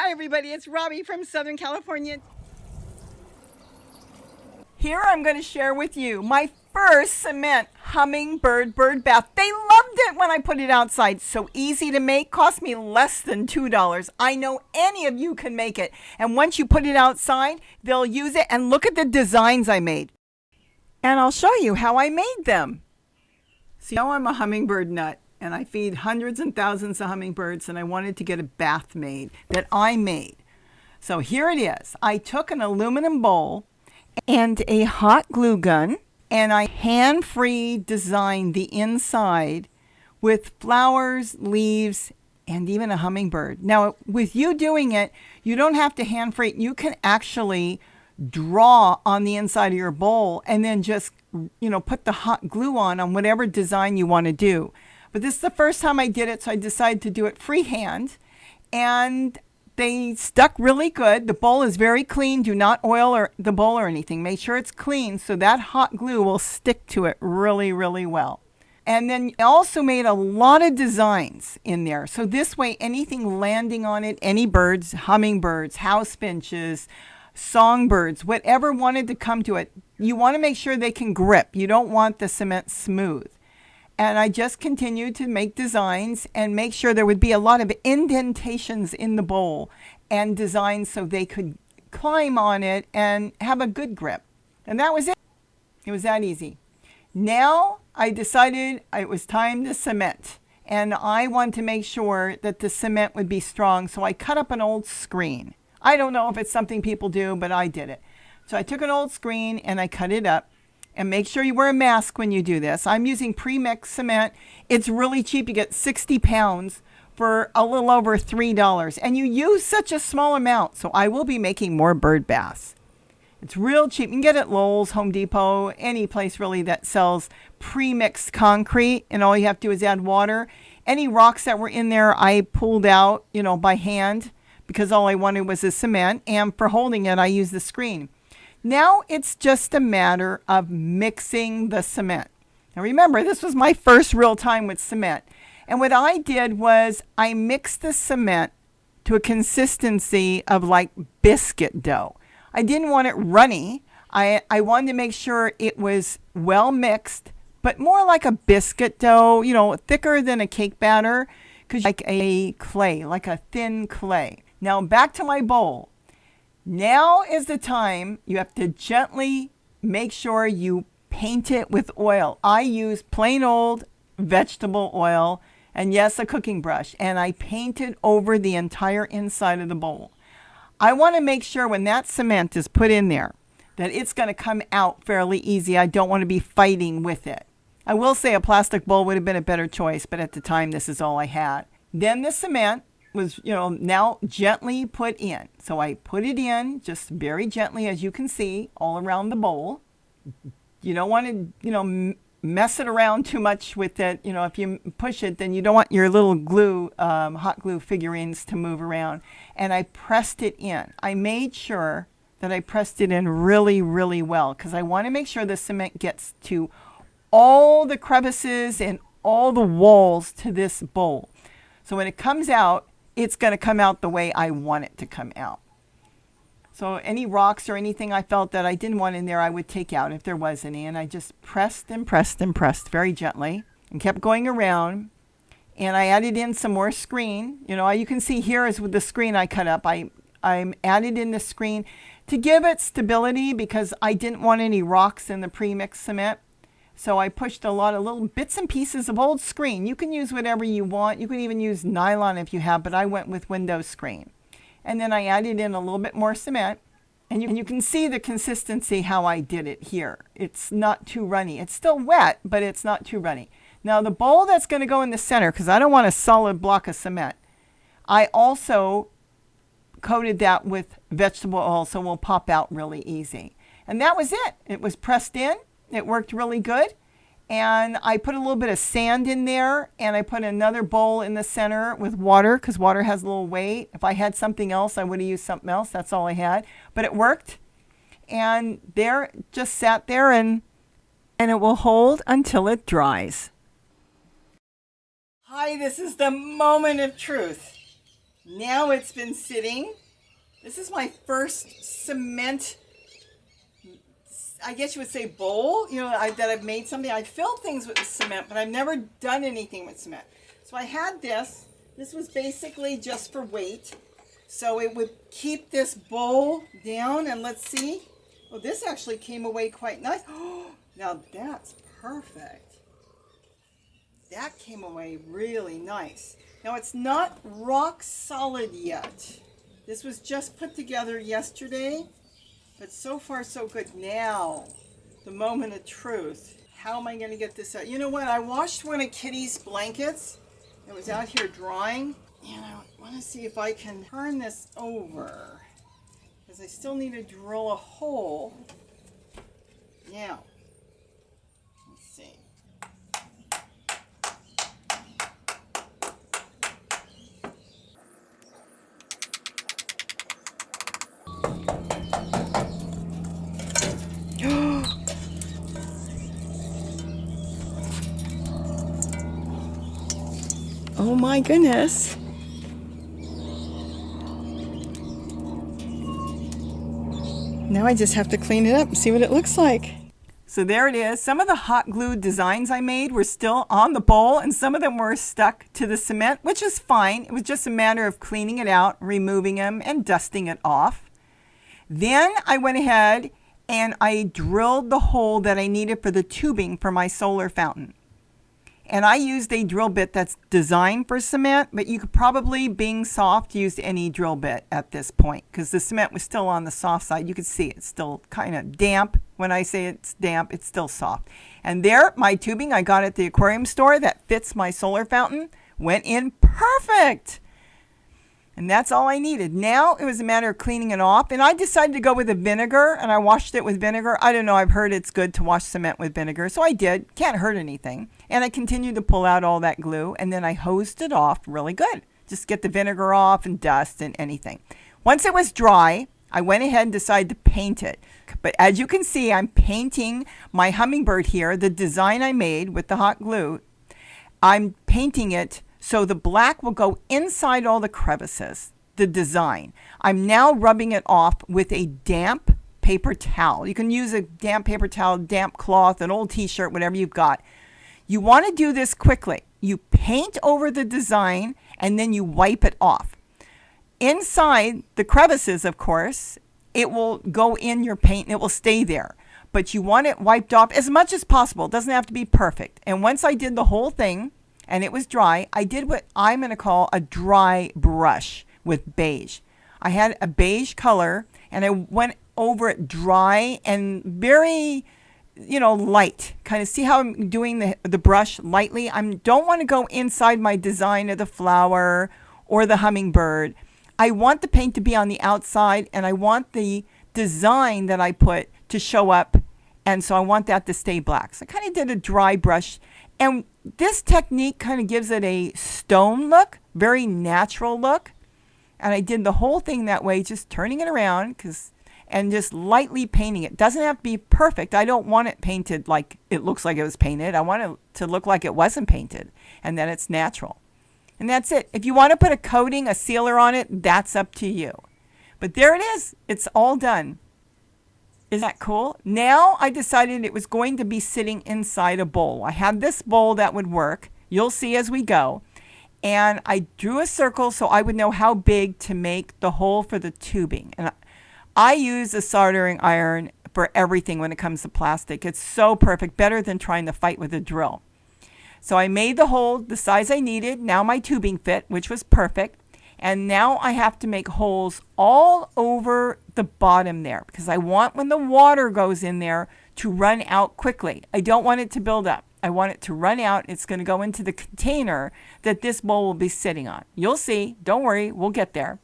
Hi everybody, it's Robbie from Southern California. Here I'm going to share with you my first cement hummingbird bird bath. They loved it when I put it outside. So easy to make, cost me less than $2. I know any of you can make it. And once you put it outside, they'll use it. And look at the designs I made. And I'll show you how I made them. So you know I'm a hummingbird nut. And I feed hundreds and thousands of hummingbirds, and I wanted to get a bath made that I made. So here it is. I took an aluminum bowl and a hot glue gun, and I hand-free designed the inside with flowers, leaves, and even a hummingbird. Now, with you doing it, you don't have to hand-free. You can actually draw on the inside of your bowl and then just, put the hot glue on whatever design you want to do. But this is the first time I did it, so I decided to do it freehand. And they stuck really good. The bowl is very clean. Do not oil the bowl or anything. Make sure it's clean so that hot glue will stick to it really, really well. And then I also made a lot of designs in there. So this way, anything landing on it, any birds, hummingbirds, house finches, songbirds, whatever wanted to come to it, you want to make sure they can grip. You don't want the cement smooth. And I just continued to make designs and make sure there would be a lot of indentations in the bowl and designs so they could climb on it and have a good grip. And that was it. It was that easy. Now I decided it was time to cement. And I wanted to make sure that the cement would be strong. So I cut up an old screen. I don't know if it's something people do, but I did it. So I took an old screen and I cut it up. And make sure you wear a mask when you do this. I'm using pre-mixed cement. It's really cheap. You get 60 pounds for a little over $3. And you use such a small amount. So I will be making more bird baths. It's real cheap. You can get it at Lowe's, Home Depot, any place really that sells pre-mixed concrete. And all you have to do is add water. Any rocks that were in there, I pulled out, by hand because all I wanted was the cement. And for holding it, I used the screen. Now it's just a matter of mixing the cement. Now remember, this was my first real time with cement. And what I did was I mixed the cement to a consistency of like biscuit dough. I didn't want it runny. I wanted to make sure it was well mixed, but more like a biscuit dough, thicker than a cake batter, because like a clay, like a thin clay. Now back to my bowl. Now is the time you have to gently make sure you paint it with oil. I use plain old vegetable oil and yes, a cooking brush. And I painted over the entire inside of the bowl. I want to make sure when that cement is put in there that it's going to come out fairly easy. I don't want to be fighting with it. I will say a plastic bowl would have been a better choice, but at the time this is all I had. Then the cement was, now gently put in. So I put it in just very gently, as you can see, all around the bowl. You don't want to, mess it around too much with it. If you push it, then you don't want your little glue, hot glue figurines to move around. And I pressed it in. I made sure that I pressed it in really, really well because I want to make sure the cement gets to all the crevices and all the walls to this bowl. So when it comes out, it's going to come out the way I want it to come out. So any rocks or anything I felt that I didn't want in there, I would take out if there was any. And I just pressed and pressed and pressed very gently and kept going around. And I added in some more screen. You can see here is with the screen I cut up. I added in the screen to give it stability because I didn't want any rocks in the pre-mixed cement. So I pushed a lot of little bits and pieces of old screen. You can use whatever you want. You can even use nylon if you have, but I went with window screen. And then I added in a little bit more cement. And you can see the consistency how I did it here. It's not too runny. It's still wet, but it's not too runny. Now the bowl that's going to go in the center, because I don't want a solid block of cement, I also coated that with vegetable oil so it will pop out really easy. And that was it. It was pressed in. It worked really good. And I put a little bit of sand in there and I put another bowl in the center with water because water has a little weight. If I had something else, I would have used something else. That's all I had. But it worked. And there, just sat there and it will hold until it dries. Hi, this is the moment of truth. Now it's been sitting. This is my first cement, I guess you would say, bowl, that I've made something. I filled things with cement, but I've never done anything with cement. So I had this. This was basically just for weight. So it would keep this bowl down, and let's see. Oh, this actually came away quite nice. Oh, now that's perfect. That came away really nice. Now it's not rock solid yet. This was just put together yesterday, but so far so good. Now, the moment of truth. How am I going to get this out? You know what? I washed one of Kitty's blankets. It was out here drying, and I want to see if I can turn this over, because I still need to drill a hole. Now, let's see. Oh my goodness. Now I just have to clean it up and see what it looks like. So there it is. Some of the hot glue designs I made were still on the bowl, and some of them were stuck to the cement, which is fine. It was just a matter of cleaning it out, removing them, and dusting it off. Then I went ahead and I drilled the hole that I needed for the tubing for my solar fountain. And I used a drill bit that's designed for cement, but you could probably, being soft, use any drill bit at this point, because the cement was still on the soft side. You could see it's still kind of damp. When I say it's damp, it's still soft. And there, my tubing I got at the aquarium store that fits my solar fountain went in perfect. And that's all I needed. Now it was a matter of cleaning it off. And I decided to go with a vinegar, and I washed it with vinegar. I don't know, I've heard it's good to wash cement with vinegar, so I did. Can't hurt anything. And I continued to pull out all that glue, and then I hosed it off really good. Just get the vinegar off and dust and anything. Once it was dry, I went ahead and decided to paint it. But as you can see, I'm painting my hummingbird here, the design I made with the hot glue. I'm painting it so the black will go inside all the crevices, the design. I'm now rubbing it off with a damp paper towel. You can use a damp paper towel, damp cloth, an old t-shirt, whatever you've got. You want to do this quickly. You paint over the design and then you wipe it off. Inside the crevices, of course, it will go in your paint and it will stay there. But you want it wiped off as much as possible. It doesn't have to be perfect. And once I did the whole thing, and it was dry, I did what I'm going to call a dry brush with beige. I had a beige color, and I went over it dry and very, light. Kind of see how I'm doing the brush lightly? I don't want to go inside my design of the flower or the hummingbird. I want the paint to be on the outside, and I want the design that I put to show up, and so I want that to stay black. So I kind of did a dry brush. And this technique kind of gives it a stone look, very natural look. And I did the whole thing that way, just turning it around and just lightly painting it. Doesn't have to be perfect. I don't want it painted like it looks like it was painted. I want it to look like it wasn't painted and that it's natural. And that's it. If you want to put a coating, a sealer on it, that's up to you. But there it is. It's all done. Isn't that cool? Now I decided it was going to be sitting inside a bowl. I had this bowl that would work. You'll see as we go. And I drew a circle so I would know how big to make the hole for the tubing. And I use a soldering iron for everything when it comes to plastic. It's so perfect, better than trying to fight with a drill. So I made the hole the size I needed. Now my tubing fit, which was perfect. And now I have to make holes all over the bottom there because I want when the water goes in there to run out quickly. I don't want it to build up. I want it to run out. It's going to go into the container that this bowl will be sitting on. You'll see. Don't worry. We'll get there.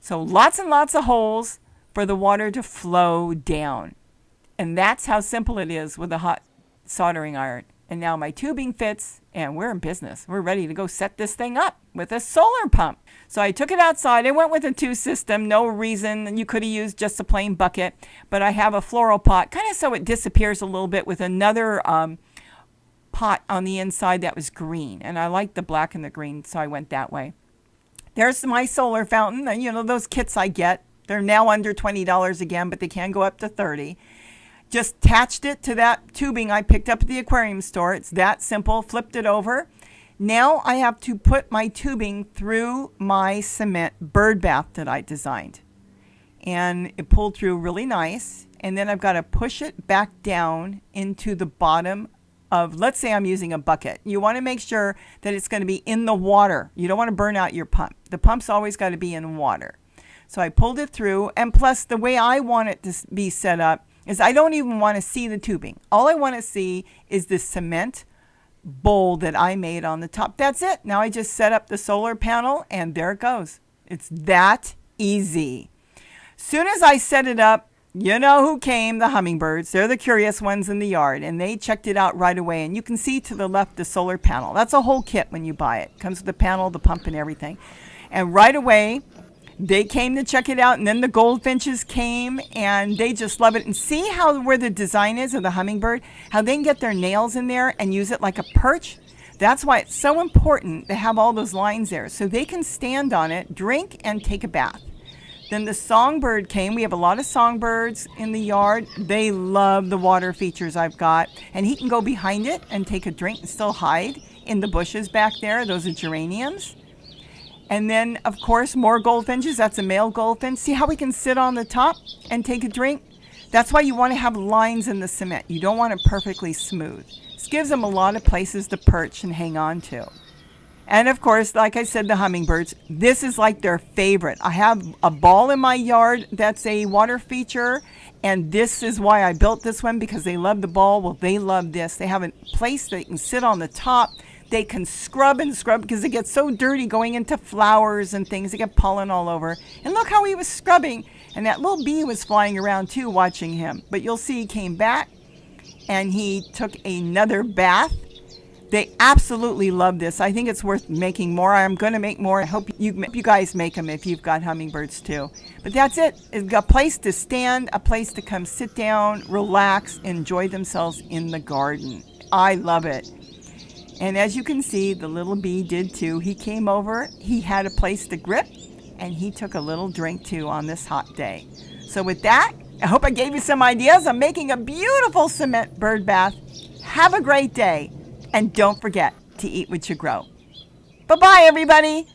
So lots and lots of holes for the water to flow down. And that's how simple it is with a hot soldering iron. And now my tubing fits and we're in business. We're ready to go set this thing up with a solar pump. So I took it outside. I went with a 2 system. No reason. You could have used just a plain bucket. But I have a floral pot, kind of so it disappears a little bit with another pot on the inside that was green. And I liked the black and the green, so I went that way. There's my solar fountain. You know, those kits I get. They're now under $20 again, but they can go up to $30. Just attached it to that tubing I picked up at the aquarium store. It's that simple. Flipped it over. Now I have to put my tubing through my cement bird bath that I designed. And it pulled through really nice. And then I've got to push it back down into the bottom of, let's say I'm using a bucket. You want to make sure that it's going to be in the water. You don't want to burn out your pump. The pump's always got to be in water. So I pulled it through, and plus the way I want it to be set up is I don't even want to see the tubing. All I want to see is the cement bowl that I made on the top. That's it. Now I just set up the solar panel, and there it goes. It's that easy. Soon as I set it up, you know who came? The hummingbirds. They're the curious ones in the yard, and they checked it out right away. And you can see to the left the solar panel. That's a whole kit when you buy it. It comes with the panel, the pump, and everything. And right away, they came to check it out, and then the goldfinches came, and they just love it. And see how where the design is of the hummingbird, how they can get their nails in there and use it like a perch. That's why it's so important to have all those lines there, so they can stand on it, drink, and take a bath. Then the songbird came. We have a lot of songbirds in the yard. They love the water features I've got. And he can go behind it and take a drink and still hide in the bushes back there. Those are geraniums. And then, of course, more goldfinches. That's a male goldfinch. See how we can sit on the top and take a drink? That's why you want to have lines in the cement. You don't want it perfectly smooth. This gives them a lot of places to perch and hang on to. And of course, like I said, the hummingbirds, this is like their favorite. I have a ball in my yard that's a water feature, and this is why I built this one, because they love the ball. Well, they love this. They have a place they can sit on the top. They can scrub and scrub because it gets so dirty going into flowers and things. They get pollen all over. And look how he was scrubbing. And that little bee was flying around too, watching him. But you'll see he came back and he took another bath. They absolutely love this. I think it's worth making more. I'm going to make more. I hope you guys make them if you've got hummingbirds too. But that's it. It's a place to stand, a place to come sit down, relax, enjoy themselves in the garden. I love it. And as you can see, the little bee did too. He came over, he had a place to grip, and he took a little drink too on this hot day. So with that, I hope I gave you some ideas on making a beautiful cement bird bath. Have a great day. And don't forget to eat what you grow. Bye-bye, everybody.